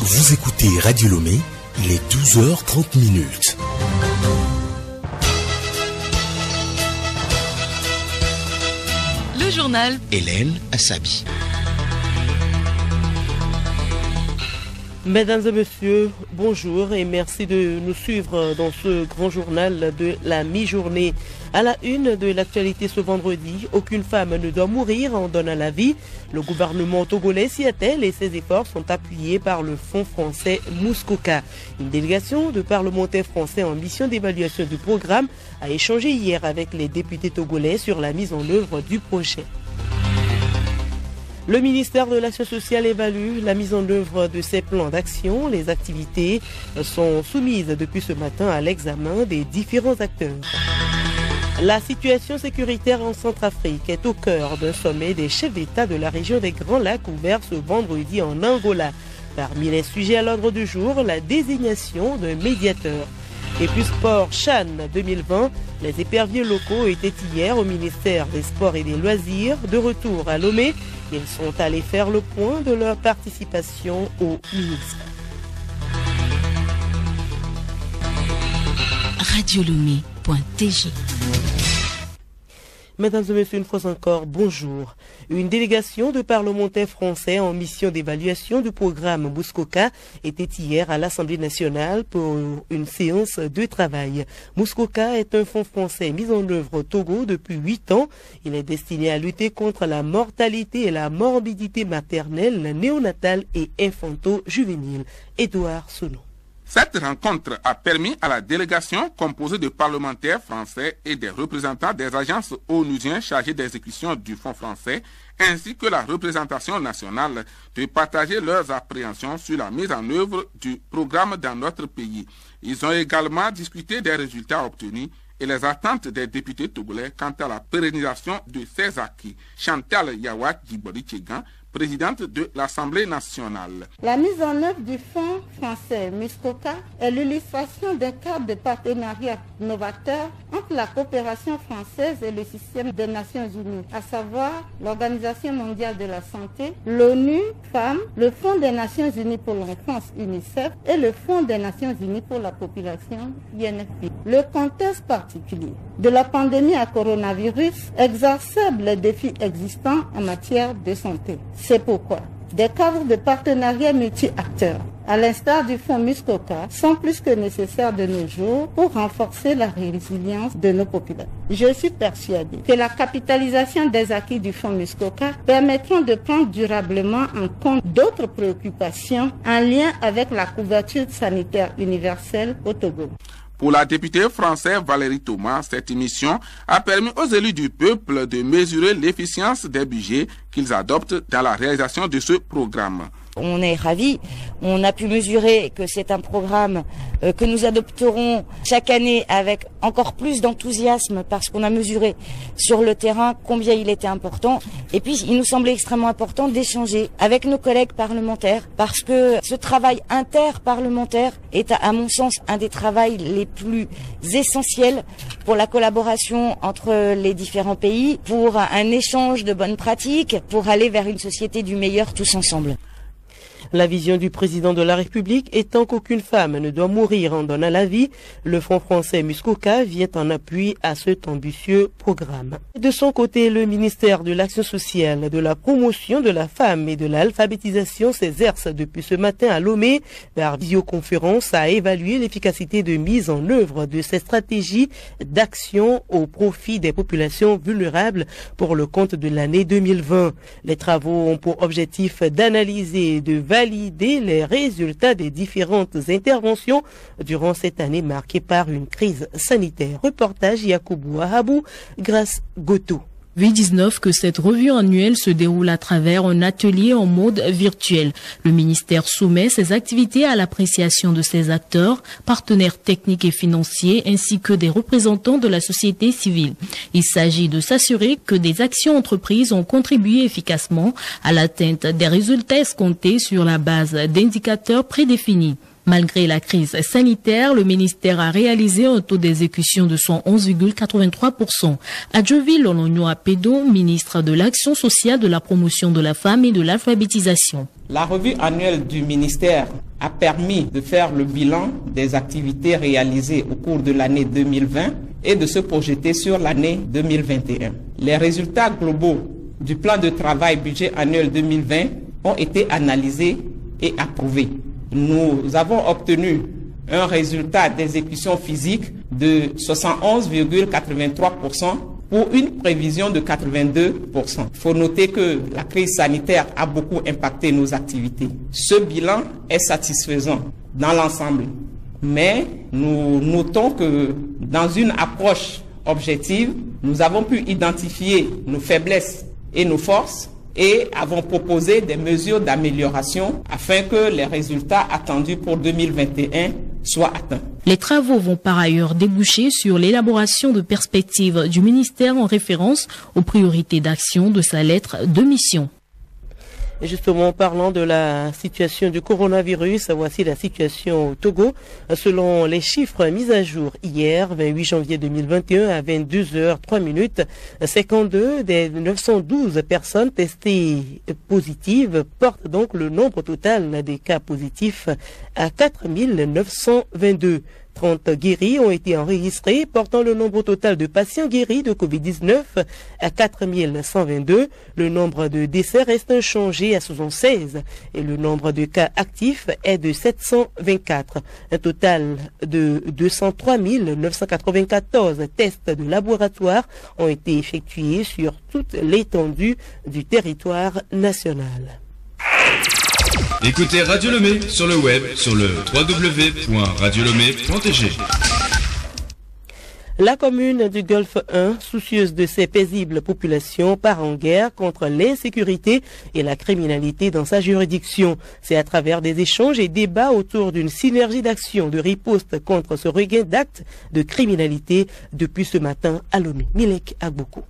Vous écoutez Radio Lomé, il est 12h30. Le journal Hélène Assabi. Mesdames et messieurs, bonjour et merci de nous suivre dans ce grand journal de la mi-journée. À la une de l'actualité ce vendredi, aucune femme ne doit mourir en donnant la vie. Le gouvernement togolais s'y attelle et ses efforts sont appuyés par le fonds français Muskoka. Une délégation de parlementaires français en mission d'évaluation du programme a échangé hier avec les députés togolais sur la mise en œuvre du projet. Le ministère de l'Action sociale évalue la mise en œuvre de ces plans d'action. Les activités sont soumises depuis ce matin à l'examen des différents acteurs. La situation sécuritaire en Centrafrique est au cœur d'un sommet des chefs d'État de la région des Grands Lacs ouvert ce vendredi en Angola. Parmi les sujets à l'ordre du jour, la désignation d'un médiateur. Et puis sport CHAN 2020, les éperviers locaux étaient hier au ministère des Sports et des Loisirs. De retour à Lomé, ils sont allés faire le point de leur participation au ministère. radiolomé.tg. Mesdames et messieurs, une fois encore, bonjour. Une délégation de parlementaires français en mission d'évaluation du programme Muskoka était hier à l'Assemblée nationale pour une séance de travail. Muskoka est un fonds français mis en œuvre au Togo depuis 8 ans. Il est destiné à lutter contre la mortalité et la morbidité maternelle, néonatale et infanto-juvénile. Édouard Sounou. Cette rencontre a permis à la délégation composée de parlementaires français et des représentants des agences onusiennes chargées d'exécution du fonds français, ainsi que la représentation nationale, de partager leurs appréhensions sur la mise en œuvre du programme dans notre pays. Ils ont également discuté des résultats obtenus et les attentes des députés togolais quant à la pérennisation de ces acquis. Chantal Yawat Djibori-Tchegan, présidente de l'Assemblée nationale. La mise en œuvre du fonds français Muskoka est l'illustration d'un cadre de partenariat novateur entre la coopération française et le système des Nations Unies, à savoir l'Organisation mondiale de la santé, l'ONU Femmes, le Fonds des Nations Unies pour l'enfance UNICEF et le Fonds des Nations Unies pour la population UNFPA. Le contexte particulier de la pandémie à coronavirus exacerbe les défis existants en matière de santé. C'est pourquoi des cadres de partenariat multi-acteurs, à l'instar du fonds Muskoka, sont plus que nécessaires de nos jours pour renforcer la résilience de nos populations. Je suis persuadée que la capitalisation des acquis du fonds Muskoka permettront de prendre durablement en compte d'autres préoccupations en lien avec la couverture sanitaire universelle au Togo. Pour la députée française Valérie Thomas, cette émission a permis aux élus du peuple de mesurer l'efficience des budgets qu'ils adoptent dans la réalisation de ce programme. On est ravis. On a pu mesurer que c'est un programme que nous adopterons chaque année avec encore plus d'enthousiasme parce qu'on a mesuré sur le terrain combien il était important. Et puis, il nous semblait extrêmement important d'échanger avec nos collègues parlementaires parce que ce travail interparlementaire est, à mon sens, un des travaux les plus essentiels pour la collaboration entre les différents pays, pour un échange de bonnes pratiques, pour aller vers une société du meilleur tous ensemble. La vision du président de la République étant qu'aucune femme ne doit mourir en donnant la vie, le fonds français Muskoka vient en appui à cet ambitieux programme. De son côté, le ministère de l'Action sociale, de la promotion de la femme et de l'alphabétisation s'exerce depuis ce matin à Lomé par visioconférence à évaluer l'efficacité de mise en œuvre de ces stratégies d'action au profit des populations vulnérables pour le compte de l'année 2020. Les travaux ont pour objectif d'analyser et de valider les résultats des différentes interventions durant cette année marquée par une crise sanitaire. Reportage Yacoubou Ahabou, Grâce Goto. V19 que cette revue annuelle se déroule à travers un atelier en mode virtuel. Le ministère soumet ses activités à l'appréciation de ses acteurs, partenaires techniques et financiers, ainsi que des représentants de la société civile. Il s'agit de s'assurer que des actions entreprises ont contribué efficacement à l'atteinte des résultats escomptés sur la base d'indicateurs prédéfinis. Malgré la crise sanitaire, le ministère a réalisé un taux d'exécution de 111,83%. Adjoville Olonyo Apedo, ministre de l'Action sociale, de la promotion de la femme et de l'alphabétisation. La revue annuelle du ministère a permis de faire le bilan des activités réalisées au cours de l'année 2020 et de se projeter sur l'année 2021. Les résultats globaux du plan de travail budget annuel 2020 ont été analysés et approuvés. Nous avons obtenu un résultat d'exécution physique de 71,83% pour une prévision de 82%. Il faut noter que la crise sanitaire a beaucoup impacté nos activités. Ce bilan est satisfaisant dans l'ensemble, mais nous notons que dans une approche objective, nous avons pu identifier nos faiblesses et nos forces et avons proposé des mesures d'amélioration afin que les résultats attendus pour 2021 soient atteints. Les travaux vont par ailleurs déboucher sur l'élaboration de perspectives du ministère en référence aux priorités d'action de sa lettre de mission. Et justement, parlant de la situation du coronavirus, voici la situation au Togo. Selon les chiffres mis à jour hier, 28 janvier 2021 à 22h03, 52 des 912 personnes testées positives portent donc le nombre total des cas positifs à 4922. 30 guéris ont été enregistrés, portant le nombre total de patients guéris de Covid-19 à 4122. Le nombre de décès reste inchangé à 76 et le nombre de cas actifs est de 724. Un total de 203 994 tests de laboratoire ont été effectués sur toute l'étendue du territoire national. Écoutez Radio Lomé sur le web sur le www.radiolomé.tg. La commune du Golfe 1, soucieuse de ses paisibles populations, part en guerre contre l'insécurité et la criminalité dans sa juridiction. C'est à travers des échanges et débats autour d'une synergie d'action de riposte contre ce regain d'actes de criminalité depuis ce matin à Lomé. Milek Agboko.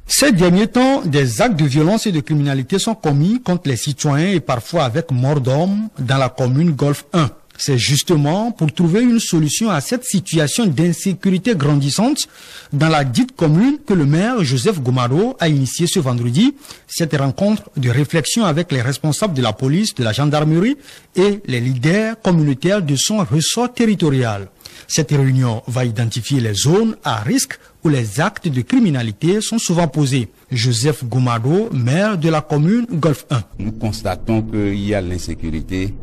Ces derniers temps, des actes de violence et de criminalité sont commis contre les citoyens et parfois avec mort d'homme dans la commune Golfe 1. C'est justement pour trouver une solution à cette situation d'insécurité grandissante dans la dite commune que le maire Joseph Goumaro a initié ce vendredi cette rencontre de réflexion avec les responsables de la police, de la gendarmerie et les leaders communautaires de son ressort territorial. Cette réunion va identifier les zones à risque où les actes de criminalité sont souvent posés. Joseph Goumaro, maire de la commune Golfe 1. Nous constatons qu'il y a l'insécurité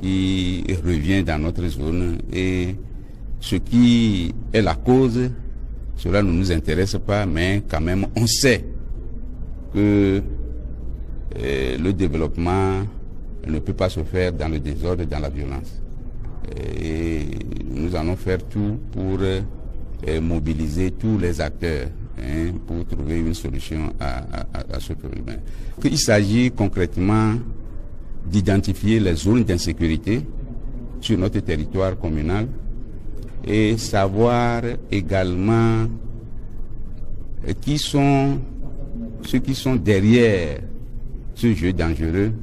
qui revient dans notre zone et ce qui est la cause, cela ne nous intéresse pas, mais quand même on sait que le développement ne peut pas se faire dans le désordre et dans la violence. Et nous allons faire tout pour mobiliser tous les acteurs pour trouver une solution à ce problème. Il s'agit concrètement d'identifier les zones d'insécurité sur notre territoire communal et savoir également qui sont ceux qui sont derrière ce jeu dangereux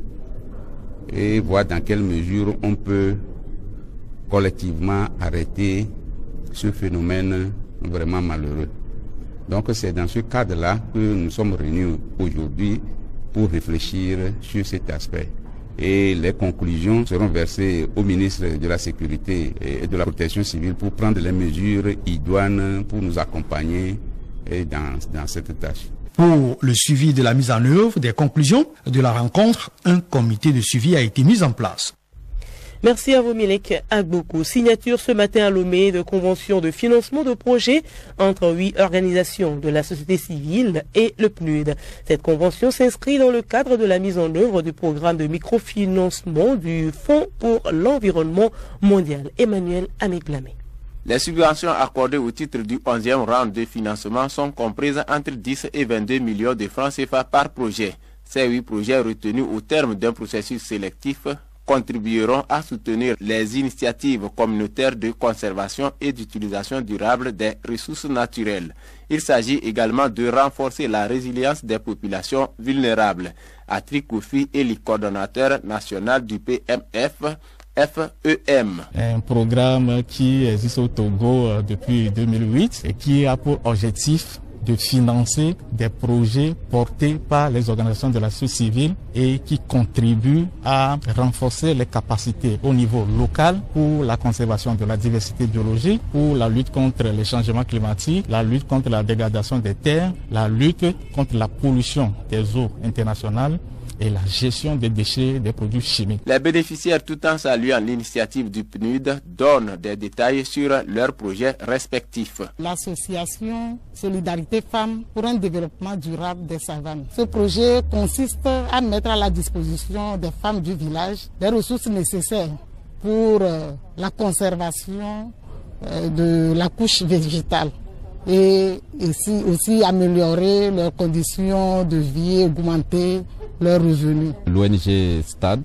et voir dans quelle mesure on peut collectivement arrêter ce phénomène vraiment malheureux. Donc c'est dans ce cadre-là que nous sommes réunis aujourd'hui pour réfléchir sur cet aspect. Et les conclusions seront versées au ministre de la Sécurité et de la Protection civile pour prendre les mesures idoines pour nous accompagner dans cette tâche. Pour le suivi de la mise en œuvre des conclusions de la rencontre, un comité de suivi a été mis en place. Merci à vous, Milek Agboko. Signature ce matin à Lomé de convention de financement de projets entre 8 organisations de la société civile et le PNUD. Cette convention s'inscrit dans le cadre de la mise en œuvre du programme de microfinancement du Fonds pour l'environnement mondial. Emmanuel Amiglamé. Les subventions accordées au titre du 11e round de financement sont comprises entre 10 et 22 millions de francs CFA par projet. Ces 8 projets retenus au terme d'un processus sélectif contribueront à soutenir les initiatives communautaires de conservation et d'utilisation durable des ressources naturelles. Il s'agit également de renforcer la résilience des populations vulnérables. Atri Koufi est le coordonnateur national du PMF FEM. Un programme qui existe au Togo depuis 2008 et qui a pour objectif de financer des projets portés par les organisations de la société civile et qui contribuent à renforcer les capacités au niveau local pour la conservation de la diversité biologique, pour la lutte contre les changements climatiques, la lutte contre la dégradation des terres, la lutte contre la pollution des eaux internationales et la gestion des déchets des produits chimiques. Les bénéficiaires, tout en saluant l'initiative du PNUD, donnent des détails sur leurs projets respectifs. L'association Solidarité Femmes pour un développement durable des savanes. Ce projet consiste à mettre à la disposition des femmes du village les ressources nécessaires pour la conservation de la couche végétale et aussi améliorer leurs conditions de vie, augmenter leurs revenus. L'ONG STAD,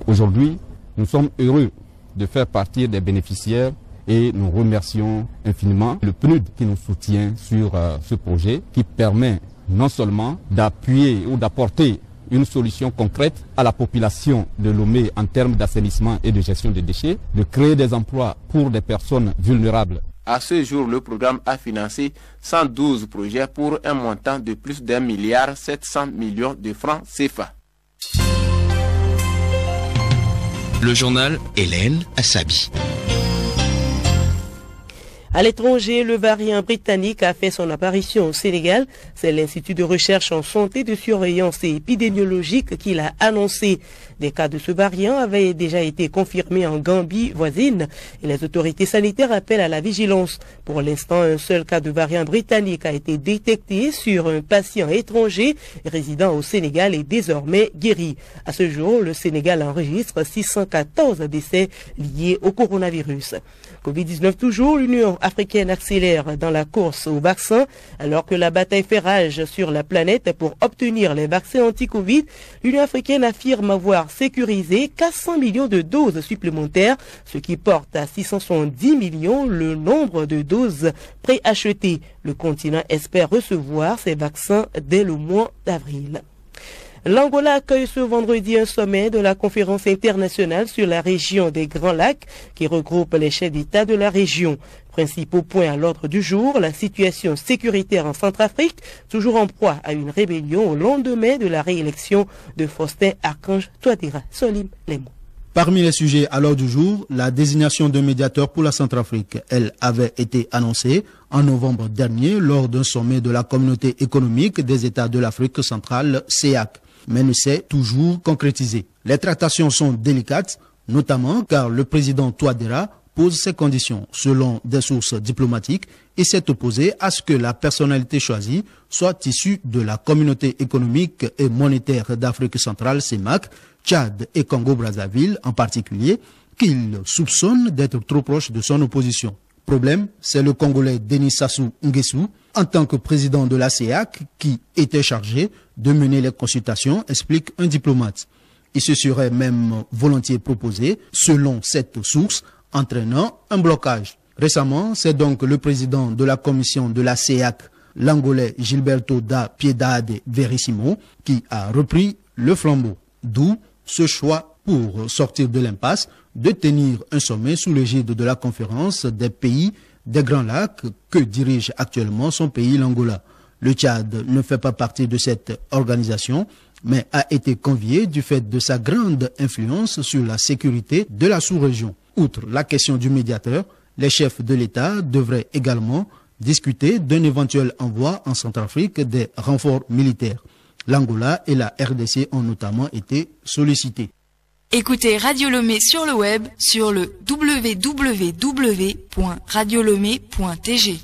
aujourd'hui, nous sommes heureux de faire partie des bénéficiaires et nous remercions infiniment le PNUD qui nous soutient sur ce projet qui permet non seulement d'appuyer ou d'apporter une solution concrète à la population de Lomé en termes d'assainissement et de gestion des déchets, de créer des emplois pour des personnes vulnérables. À ce jour, le programme a financé 112 projets pour un montant de plus d'1,7 milliard de francs CFA. Le journal Hélène Assabi. À l'étranger, le variant britannique a fait son apparition au Sénégal. C'est l'Institut de recherche en santé, de surveillance et épidémiologique qui l'a annoncé. Des cas de ce variant avaient déjà été confirmés en Gambie voisine et les autorités sanitaires appellent à la vigilance. Pour l'instant, un seul cas de variant britannique a été détecté sur un patient étranger résidant au Sénégal et désormais guéri. À ce jour, le Sénégal enregistre 614 décès liés au coronavirus. Covid-19 toujours, l'Union africaine accélère dans la course aux vaccins. Alors que la bataille fait rage sur la planète pour obtenir les vaccins anti-Covid, l'Union africaine affirme avoir sécurisé 400 millions de doses supplémentaires, ce qui porte à 670 millions le nombre de doses préachetées. Le continent espère recevoir ces vaccins dès le mois d'avril. L'Angola accueille ce vendredi un sommet de la conférence internationale sur la région des Grands Lacs qui regroupe les chefs d'État de la région. Principaux points à l'ordre du jour, la situation sécuritaire en Centrafrique, toujours en proie à une rébellion au lendemain de la réélection de Faustin Archange Touadéra. Solim Lemo. Parmi les sujets à l'ordre du jour, la désignation d'un médiateur pour la Centrafrique. Elle avait été annoncée en novembre dernier lors d'un sommet de la Communauté économique des États de l'Afrique centrale, CEEAC, mais ne s'est toujours concrétisé. Les tractations sont délicates, notamment car le président Touadéra pose ses conditions selon des sources diplomatiques et s'est opposé à ce que la personnalité choisie soit issue de la Communauté économique et monétaire d'Afrique centrale, CEMAC, Tchad et Congo-Brazzaville en particulier, qu'il soupçonne d'être trop proche de son opposition. Problème, c'est le Congolais Denis Sassou Nguesso, en tant que président de la CEEAC, qui était chargé de mener les consultations, explique un diplomate. Il se serait même volontiers proposé, selon cette source, entraînant un blocage. Récemment, c'est donc le président de la commission de la CEEAC, l'Angolais Gilberto da Piedade Verissimo, qui a repris le flambeau. D'où ce choix pour sortir de l'impasse de tenir un sommet sous l'égide de la conférence des pays des Grands Lacs que dirige actuellement son pays, l'Angola. Le Tchad ne fait pas partie de cette organisation, mais a été convié du fait de sa grande influence sur la sécurité de la sous-région. Outre la question du médiateur, les chefs de l'État devraient également discuter d'un éventuel envoi en Centrafrique des renforts militaires. L'Angola et la RDC ont notamment été sollicités. Écoutez Radio Lomé sur le web sur le www.radiolomé.tg.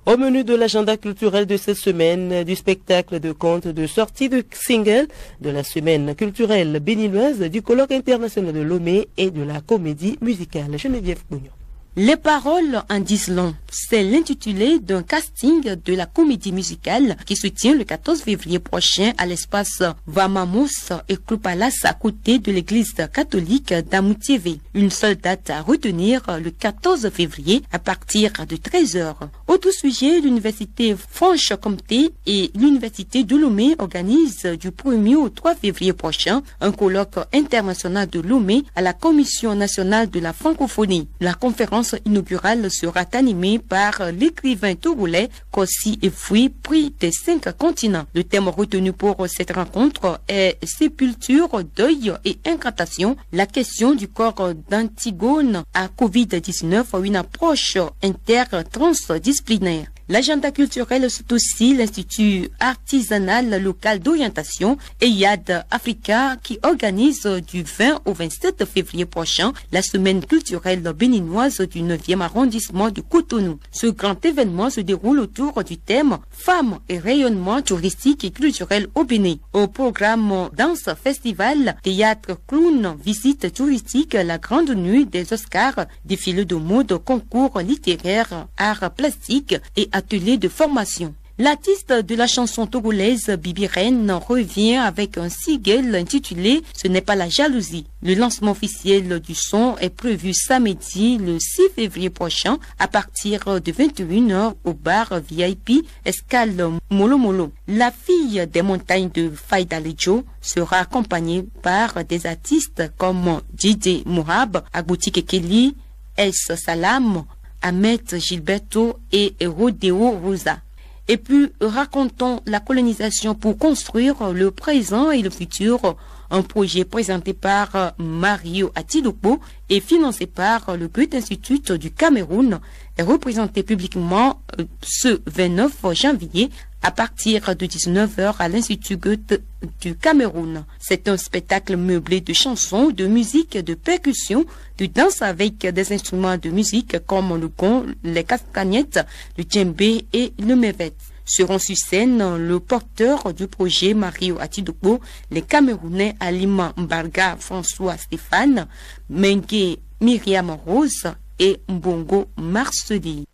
Au menu de l'agenda culturel de cette semaine, du spectacle de contes de sortie de single, de la semaine culturelle béninoise, du colloque international de Lomé et de la comédie musicale. Geneviève Bougnon. Les paroles en disent long. C'est l'intitulé d'un casting de la comédie musicale qui se tient le 14 février prochain à l'espace Vamamos et Kloupalas à côté de l'église catholique d'Amoutiévé. Une seule date à retenir, le 14 février à partir de 13h. Autre sujet, l'université Franche-Comté et l'université de Lomé organisent du 1er au 3 février prochain un colloque international de Lomé à la Commission nationale de la francophonie. La conférence séance inaugurale sera animée par l'écrivain togolais Kossi Efui, prix des 5 continents. Le thème retenu pour cette rencontre est sépulture, deuil et incantation, la question du corps d'Antigone à Covid-19, une approche inter-transdisciplinaire. L'agenda culturel, c'est aussi l'Institut artisanal local d'orientation EIAD Africa qui organise du 20 au 27 février prochain la semaine culturelle béninoise du 9e arrondissement de Cotonou. Ce grand événement se déroule autour du thème Femmes et rayonnement touristique et culturel au Bénin. Au programme danse, festival, théâtre, clown, visite touristique, la grande nuit des Oscars, défilé de mode, concours littéraire, arts plastiques et atelier de formation. L'artiste de la chanson togolaise Bibi Reine revient avec un single intitulé « Ce n'est pas la jalousie ». Le lancement officiel du son est prévu samedi le 6 février prochain à partir de 21h au bar VIP Escale Molo Molo. La fille des montagnes de Faïda Lejo sera accompagnée par des artistes comme Didi Mourab, Agouti Kekeli, S. Salam, Ahmed Gilberto et Rodeo Rosa. Et puis, racontons la colonisation pour construire le présent et le futur. Un projet présenté par Mario Atidopo et financé par le Goethe Institut du Cameroun est représenté publiquement ce 29 janvier à partir de 19h à l'Institut Goethe du Cameroun. C'est un spectacle meublé de chansons, de musique, de percussions, de danse avec des instruments de musique comme le gong, les castagnettes, le djembé et le mevet. Seront sur scène le porteur du projet Mario Atidopo, les Camerounais Alima Mbarga François Stéphane, Mengue Myriam Rose et Mbongo Marceli.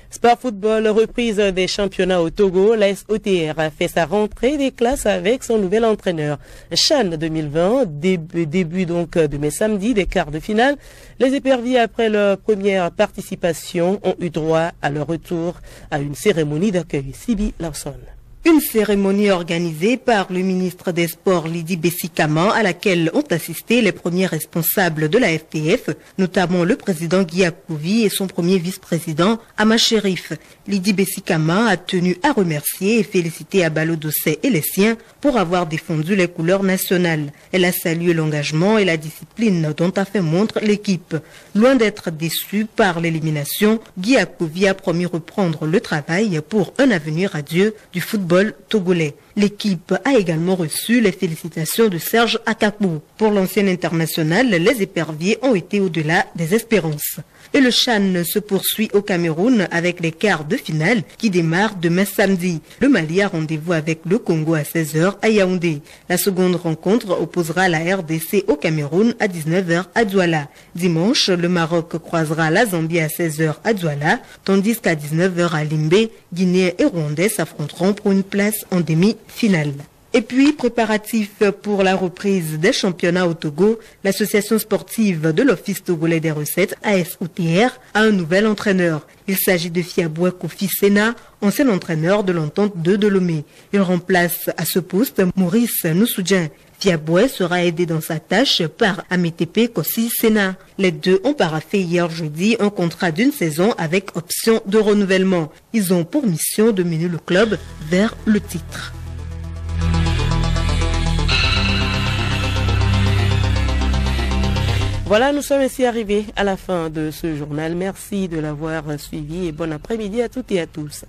Sport football, reprise des championnats au Togo, la SOTR a fait sa rentrée des classes avec son nouvel entraîneur. CHAN 2020, début donc demain samedi des quarts de finale. Les éperviers, après leur première participation, ont eu droit à leur retour à une cérémonie d'accueil. Sibi Lawson. Une cérémonie organisée par le ministre des Sports Lydie Bessikama à laquelle ont assisté les premiers responsables de la FTF, notamment le président Guy Akouvi et son premier vice-président Ama Sherif. Lydie Bessikama a tenu à remercier et féliciter Abalo Dossé et les siens pour avoir défendu les couleurs nationales. Elle a salué l'engagement et la discipline dont a fait montre l'équipe. Loin d'être déçu par l'élimination, Guy Akouvi a promis reprendre le travail pour un avenir radieux du football togolais. L'équipe a également reçu les félicitations de Serge Akakou. Pour l'ancien international, les éperviers ont été au-delà des espérances. Et le CHAN se poursuit au Cameroun avec les quarts de finale qui démarrent demain samedi. Le Mali a rendez-vous avec le Congo à 16h à Yaoundé. La seconde rencontre opposera la RDC au Cameroun à 19h à Douala. Dimanche, le Maroc croisera la Zambie à 16h à Douala, tandis qu'à 19h à Limbé, Guinéens et Rwandais s'affronteront pour une place en demi-finale. Et puis, préparatif pour la reprise des championnats au Togo, l'association sportive de l'Office togolais des recettes, ASOTR, a un nouvel entraîneur. Il s'agit de Fiaboué Kofi Sena, ancien entraîneur de l'entente de Lomé. Il remplace à ce poste Maurice Noussoudjian. Fiaboué sera aidé dans sa tâche par Ametepe Kossi Sena. Les deux ont paraphé hier jeudi un contrat d'une saison avec option de renouvellement. Ils ont pour mission de mener le club vers le titre. Voilà, nous sommes ainsi arrivés à la fin de ce journal. Merci de l'avoir suivi et bon après-midi à toutes et à tous.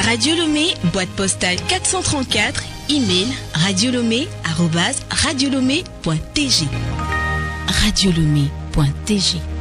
Radio Lomé, boîte postale 434, email radiolomé@radiolomé.tg. radiolomé.tg